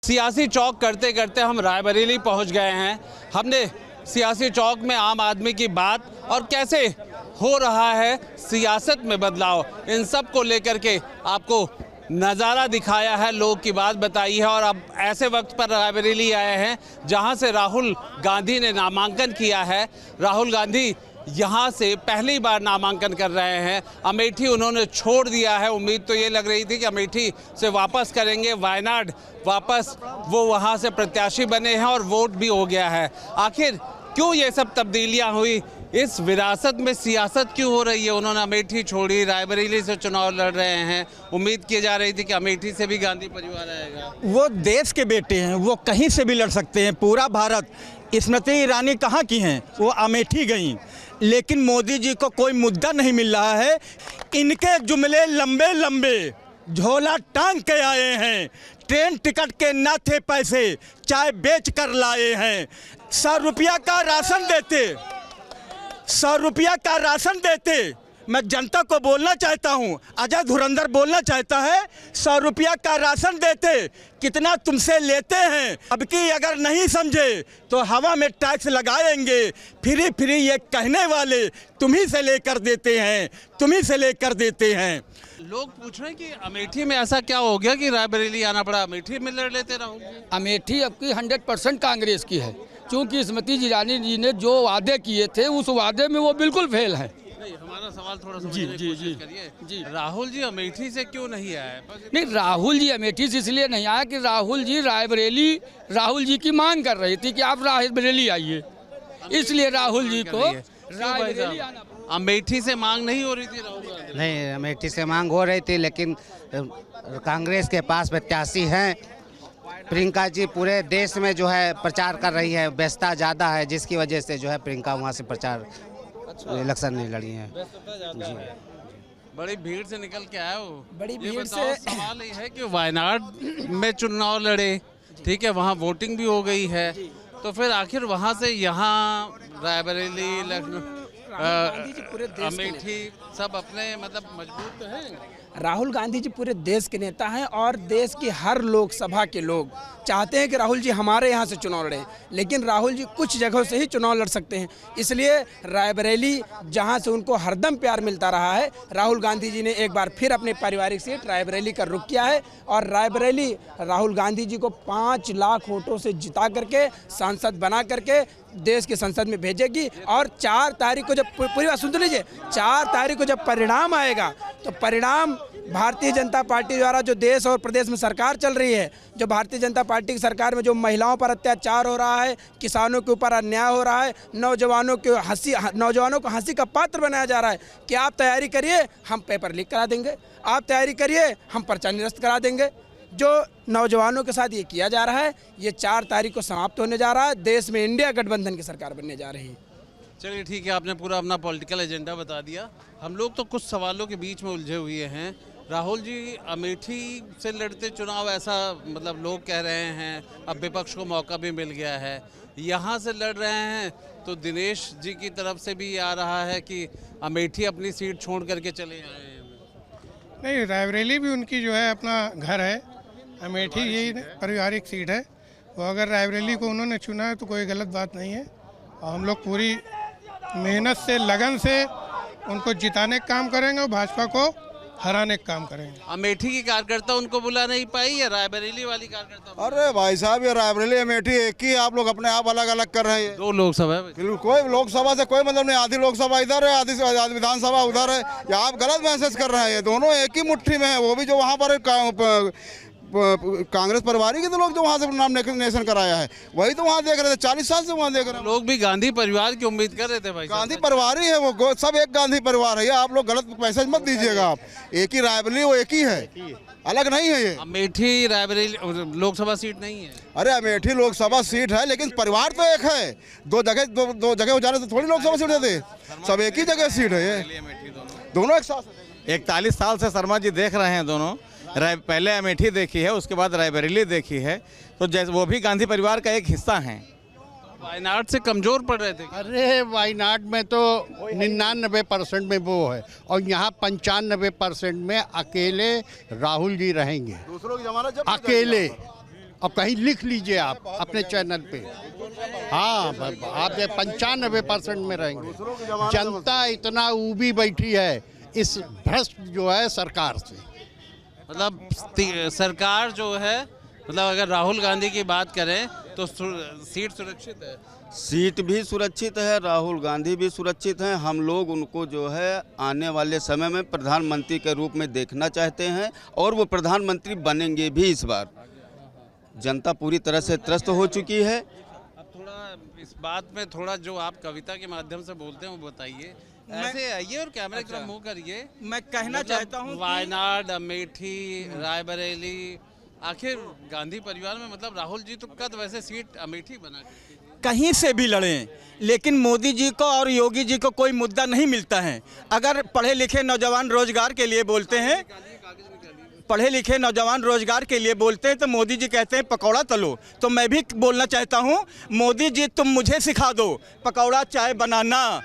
सियासी चौक करते करते हम रायबरेली पहुंच गए हैं। हमने सियासी चौक में आम आदमी की बात और कैसे हो रहा है सियासत में बदलाव, इन सब को लेकर के आपको नज़ारा दिखाया है, लोग की बात बताई है। और अब ऐसे वक्त पर रायबरेली आए हैं जहां से राहुल गांधी ने नामांकन किया है। राहुल गांधी यहां से पहली बार नामांकन कर रहे हैं। अमेठी उन्होंने छोड़ दिया है। उम्मीद तो ये लग रही थी कि अमेठी से वापस करेंगे, वायनाड वापस वो वहां से प्रत्याशी बने हैं और वोट भी हो गया है। आखिर क्यों ये सब तब्दीलियां हुई, इस विरासत में सियासत क्यों हो रही है? उन्होंने अमेठी छोड़ी, रायबरेली से चुनाव लड़ रहे हैं। उम्मीद की जा रही थी कि अमेठी से भी गांधी परिवार आएगा। वो देश के बेटे हैं, वो कहीं से भी लड़ सकते हैं। पूरा भारत, स्मृति ईरानी कहाँ की हैं? वो अमेठी गई। लेकिन मोदी जी को कोई मुद्दा नहीं मिल रहा है। इनके जुमले लंबे लंबे, झोला टांग के आए हैं। ट्रेन टिकट के ना थे पैसे, चाय बेच कर लाए हैं। 100 रुपया का राशन देते, 100 रुपया का राशन देते। मैं जनता को बोलना चाहता हूँ, अजय धुरंधर बोलना चाहता है, 100 रुपया का राशन देते, कितना तुमसे लेते हैं। अब की अगर नहीं समझे तो हवा में टैक्स लगाएंगे। फ्री फ्री ये कहने वाले तुम्ही से लेकर देते हैं, तुम्ही से लेकर देते हैं। लोग पूछ रहे हैं कि अमेठी में ऐसा क्या हो गया कि रायबरेली आना पड़ा? अमेठी में लड़ लेते राहुल जी। अमेठी अब की 100% कांग्रेस की है, क्योंकि स्मृति ईरानी जी ने जो वादे किए थे उस वादे में वो बिल्कुल फेल है। हमारा सवाल थोड़ा समझने की कोशिश करिए। राहुल जी अमेठी से क्यों नहीं आए? नहीं, राहुल जी अमेठी से इसलिए नहीं आया कि राहुल जी रायबरेली, राहुल जी की मांग कर रही थी कि आप रायबरेली आइए, इसलिए राहुल जी को रायबरेली आना पड़ा। अमेठी से मांग नहीं हो रही थी राहुल गांधी? नहीं, अमेठी से मांग हो रही थी, लेकिन कांग्रेस के पास प्रत्याशी हैं। प्रियंका जी पूरे देश में जो है प्रचार कर रही है, व्यस्तता ज़्यादा है, जिसकी वजह से जो है प्रियंका वहाँ से प्रचार इलेक्शन नहीं लड़ी है। जी, बड़ी भीड़ से निकल के आया वो। बड़ी भीड़ बताओ, से सवाल ये है कि वायनाड में चुनाव लड़े, ठीक है, वहाँ वोटिंग भी हो गई है, तो फिर आखिर वहाँ से यहाँ रायबरेली, अमेठी सब अपने मतलब मजबूत तो हैं। राहुल गांधी जी पूरे देश के नेता हैं और देश की हर लोकसभा के लोग चाहते हैं कि राहुल जी हमारे यहाँ से चुनाव लड़ें, लेकिन राहुल जी कुछ जगहों से ही चुनाव लड़ सकते हैं। इसलिए रायबरेली, जहाँ से उनको हरदम प्यार मिलता रहा है, राहुल गांधी जी ने एक बार फिर अपने पारिवारिक सीट रायबरेली का रुख किया है। और रायबरेली राहुल गांधी जी को 5 लाख वोटों से जिता करके सांसद बना करके देश की संसद में भेजेगी। और 4 तारीख को जब, पूरी बात सुन लीजिए, 4 तारीख को जब परिणाम आएगा तो परिणाम भारतीय जनता पार्टी द्वारा जो देश और प्रदेश में सरकार चल रही है, जो भारतीय जनता पार्टी की सरकार में जो महिलाओं पर अत्याचार हो रहा है, किसानों के ऊपर अन्याय हो रहा है, नौजवानों को हंसी का पात्र बनाया जा रहा है कि आप तैयारी करिए, हम पेपर लीक करा देंगे, आप तैयारी करिए, हम पर्चा निरस्त करा देंगे। जो नौजवानों के साथ ये किया जा रहा है, ये 4 तारीख को समाप्त होने जा रहा है। देश में इंडिया गठबंधन की सरकार बनने जा रही है। चलिए ठीक है, आपने पूरा अपना पॉलिटिकल एजेंडा बता दिया। हम लोग तो कुछ सवालों के बीच में उलझे हुए हैं। राहुल जी अमेठी से लड़ते चुनाव, ऐसा मतलब लोग कह रहे हैं, अब विपक्ष को मौका भी मिल गया है, यहाँ से लड़ रहे हैं, तो दिनेश जी की तरफ से भी आ रहा है कि अमेठी अपनी सीट छोड़ करके चले आए हैं। नहीं, रायबरेली भी उनकी जो है अपना घर है, अमेठी यही पारिवारिक सीट है। वो अगर रायबरेली को उन्होंने चुना है तो कोई गलत बात नहीं है, और हम लोग पूरी मेहनत से, लगन से उनको जिताने का काम करेंगे और भाजपा को हराने का काम करेंगे। अमेठी की कार्यकर्ता उनको बुला नहीं पाई या रायबरेली वाली कार्यकर्ता? अरे भाई साहब, ये रायबरेली अमेठी एक ही, आप लोग अपने आप अलग अलग कर रहे हैं। 2 लोकसभा है, कोई लोकसभा से कोई मतलब नहीं। आधी लोकसभा इधर है, आधी विधानसभा उधर है। या आप गलत मैसेज कर रहे हैं। दोनों एक ही मुट्ठी में है। वो भी जो वहाँ पर कांग्रेस परिवार के तो लोग जो वहाँ से नॉमिनेशन कराया है, वही तो वहाँ देख रहे थे। 40 साल से वहाँ देख रहे हैं। लोग भी गांधी परिवार की उम्मीद कर रहे थे भाई। गांधी परिवार ही है वो, सब एक गांधी परिवार है। आप लोग गलत मैसेज मत दीजिएगा। आप एक ही रायबरेली, वो एक ही है, अलग नहीं है। ये अमेठी रायबरेली लोकसभा सीट नहीं है। अरे अमेठी लोकसभा सीट है, लेकिन परिवार तो एक है। दो जगह हो जाने से थोड़ी लोकसभा सीट देते, सब एक ही जगह सीट है। ये दोनों एक साथ। 41 साल से शर्मा जी देख रहे हैं दोनों। पहले अमेठी देखी है, उसके बाद रायबरेली देखी है, तो जैसे वो भी गांधी परिवार का एक हिस्सा हैं। वायनाड से कमजोर पड़ रहे थे। अरे वायनाड में तो 99% में वो है, और यहाँ 95% में अकेले राहुल जी रहेंगे। दूसरों की जमानत जब अकेले और कहीं लिख लीजिए आप अपने चैनल पे। हाँ, आप 95% में रहेंगे। जनता इतना ऊबी बैठी है इस भ्रष्ट जो है सरकार से। मतलब सरकार जो है, मतलब अगर राहुल गांधी की बात करें तो सीट सुरक्षित है। सीट भी सुरक्षित है, राहुल गांधी भी सुरक्षित हैं। हम लोग उनको जो है आने वाले समय में प्रधानमंत्री के रूप में देखना चाहते हैं और वो प्रधानमंत्री बनेंगे भी इस बार। जनता पूरी तरह से त्रस्त हो चुकी है। अब थोड़ा इस बात में थोड़ा जो आप कविता के माध्यम से बोलते हैं वो बताइए। ऐसे आइए और कैमरे की तरफ मुंह करिए। मैं कहना चाहता हूँ वायनाड, अमेठी, रायबरेली, आखिर गांधी परिवार में मतलब राहुल जी तो कद वैसे सीट अमेठी बना कहीं से भी लड़ें, लेकिन मोदी जी को और योगी जी को कोई मुद्दा नहीं मिलता है। अगर पढ़े लिखे नौजवान रोजगार के लिए बोलते हैं, पढ़े लिखे नौजवान रोजगार के लिए बोलते हैं तो मोदी जी कहते हैं पकौड़ा तलो। तो मैं भी बोलना चाहता हूं, मोदी जी तुम मुझे सिखा दो पकौड़ा चाय बनाना।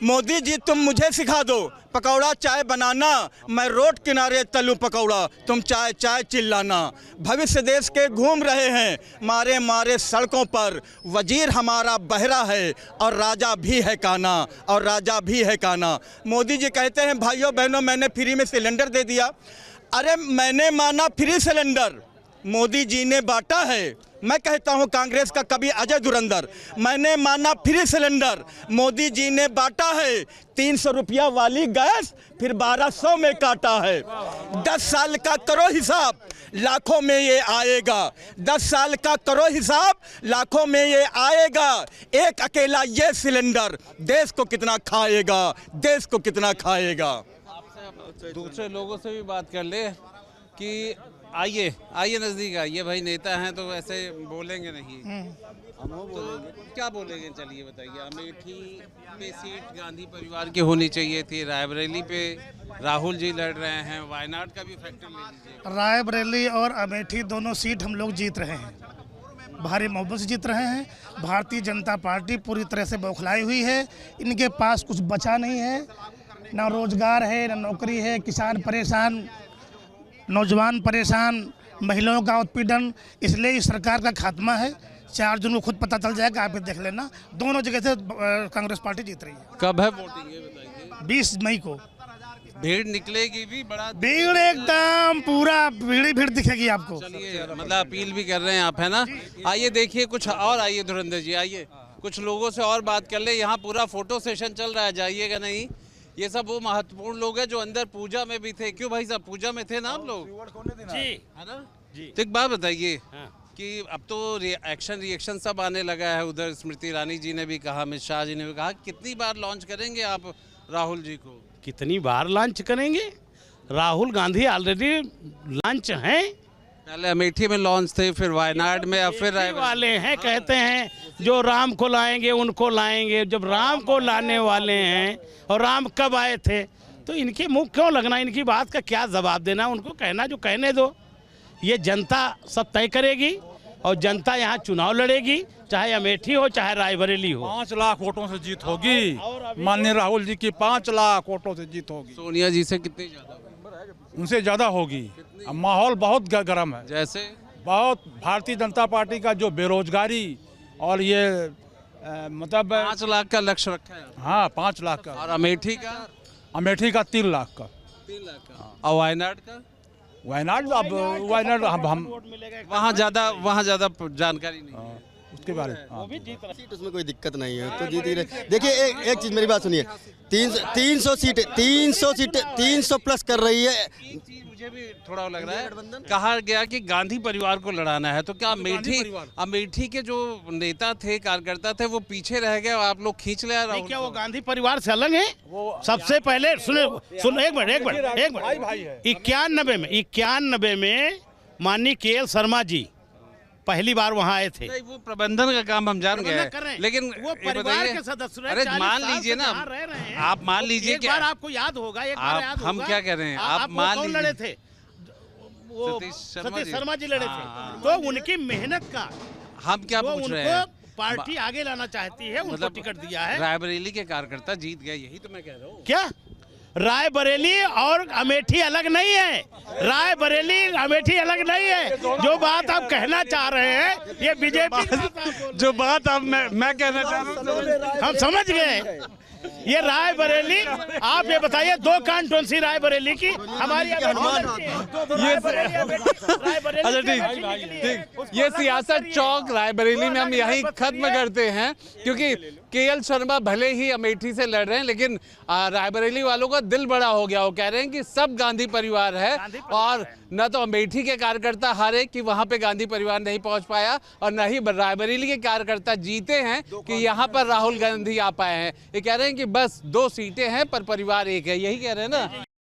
मोदी जी तुम मुझे सिखा दो पकौड़ा चाय बनाना, मैं रोड किनारे तलूं पकौड़ा, तुम चाय चाय चिल्लाना। भविष्य देश के घूम रहे हैं मारे मारे सड़कों पर, वजीर हमारा बहरा है और राजा भी है काना, और राजा भी है काना। मोदी जी कहते हैं भाइयों बहनों मैंने फ्री में सिलेंडर दे दिया। अरे मैंने माना फ्री सिलेंडर, मोदी जी ने बांटा है। मैं कहता हूं कांग्रेस का कभी अजय धुरंधर, मैंने माना फ्री सिलेंडर, मोदी जी ने बांटा है। 300 रुपया वाली गैस फिर 1200 में काटा है। 10 साल का करो हिसाब, लाखों में ये आएगा। 10 साल का करो हिसाब, लाखों में ये आएगा। एक अकेला ये सिलेंडर देश को कितना खाएगा, देश को कितना खाएगा। दूसरे लोगों से भी बात कर ले कि आइए आइए नजदीक आइए भाई, नेता हैं तो ऐसे बोलेंगे नहीं। तो क्या बोलेंगे, चलिए बताइए। अमेठी पे सीट गांधी परिवार की होनी चाहिए थी, रायबरेली पे राहुल जी लड़ रहे हैं, वायनाड का भी फैक्टर ले लीजिए। रायबरेली और अमेठी दोनों सीट हम लोग जीत रहे हैं, भारी मोहब्बत से जीत रहे हैं। भारतीय जनता पार्टी पूरी तरह से बौखलाई हुई है, इनके पास कुछ बचा नहीं है, ना रोजगार है, ना नौकरी है। किसान परेशान, नौजवान परेशान, महिलाओं का उत्पीड़न, इसलिए इस सरकार का खात्मा है। 4 जून को खुद पता चल जाएगा, आप देख लेना। दोनों जगह से कांग्रेस पार्टी जीत रही है। कब है वोटिंग ये बताइए। 20 मई को भीड़ निकलेगी भी, बड़ा भीड़ एकदम पूरा भीड़ दिखेगी आपको। चलिए मतलब अपील भी कर रहे हैं आप, है ना। आइए देखिए कुछ और, आइए धुरंधर जी आइए, कुछ लोगों से और बात कर ले। यहाँ पूरा फोटो सेशन चल रहा है, जाइएगा नहीं। ये सब वो महत्वपूर्ण लोग हैं जो अंदर पूजा में भी थे। क्यों भाई साहब, पूजा में थे ना आप लोग? जी, है ना जी। तो एक बात बताइए कि अब तो रिएक्शन सब आने लगा है। उधर स्मृति ईरानी जी ने भी कहा, अमित शाह जी ने भी कहा, कितनी बार लॉन्च करेंगे आप राहुल जी को? कितनी बार लॉन्च करेंगे? राहुल गांधी ऑलरेडी लॉन्च हैं। पहले अमेठी में लॉन्च थे, फिर वायनाड में, अब फिर वाले हैं। कहते हैं जो राम को लाएंगे उनको लाएंगे। जब राम को लाने वाले हैं, और राम कब आए थे, तो इनके मुंह क्यों लगना? इनकी बात का क्या जवाब देना? उनको कहना जो कहने दो। ये जनता सब तय करेगी और जनता यहाँ चुनाव लड़ेगी, चाहे अमेठी हो चाहे रायबरेली हो। 5 लाख वोटों से जीत होगी। माननीय राहुल जी की 5 लाख वोटों से जीत होगी। सोनिया जी से कितनी ज्यादा? उनसे ज़्यादा होगी। अब माहौल बहुत गर्म है। जैसे बहुत भारतीय जनता पार्टी का जो बेरोजगारी और ये मतलब 5 लाख का लक्ष्य रखा है। हाँ, 5 लाख का। और अमेठी का? अमेठी का 3 लाख का। 3 लाख का। और वायनाड का? वायनाड अब वायनाड हम वहाँ ज़्यादा जानकारी नहीं है उसके बारे में। सीट उसमें कोई दिक्कत नहीं है, तो जीत ही रहे। देखिए एक चीज़ मेरी बात सुनिए, 300 प्लस कर रही है। मुझे भी थोड़ा लग रहा है, कहा गया कि गांधी परिवार को लड़ाना है, तो क्या अमेठी के जो नेता थे, कार्यकर्ता थे, वो पीछे रह गए, आप लोग खींच ले रहे? क्या वो गांधी परिवार से अलग है? सबसे पहले सुनो एक मिनट 91 में माननीय KL शर्मा जी पहली बार वहाँ आए थे। वो प्रबंधन का काम हम जान गए, लेकिन वो परिवार के सदस्य रहे। अरे मान लीजिए ना, आप मान लीजिए, एक बार आपको याद होगा, एक बार याद होगा, हम क्या कह रहे हैं, आप मान लीजिए लड़े थे, वो सतीश शर्मा जी लड़े थे। तो उनकी मेहनत का हम क्या पूछ रहे हैं, पार्टी आगे लाना चाहती है, उनको टिकट दिया है। रायबरेली के कार्यकर्ता जीत गए, यही तो मैं कह रहा हूँ। क्या रायबरेली और अमेठी अलग नहीं है, रायबरेली अमेठी अलग नहीं है। जो बात आप कहना चाह रहे हैं ये बीजेपी जो बात आप मैं कहना चाह रहा हूँ हम समझ गए। ये रायबरेली, आप ये बताइए 2 कॉन्स्टिट्यूंसी रायबरेली की हमारी अच्छा ठीक, ये सियासत चौक रायबरेली में हम यहीं खत्म करते हैं, क्योंकि केएल शर्मा भले ही अमेठी से लड़ रहे हैं लेकिन रायबरेली वालों का दिल बड़ा हो गया। वो कह रहे हैं कि सब गांधी परिवार है और न तो अमेठी के कार्यकर्ता हारे कि वहां पे गांधी परिवार नहीं पहुंच पाया, और न ही रायबरेली के कार्यकर्ता जीते हैं कि यहां पर राहुल गांधी आ पाए हैं। ये कह रहे हैं कि बस 2 सीटें हैं पर परिवार एक है, यही कह रहे हैं ना।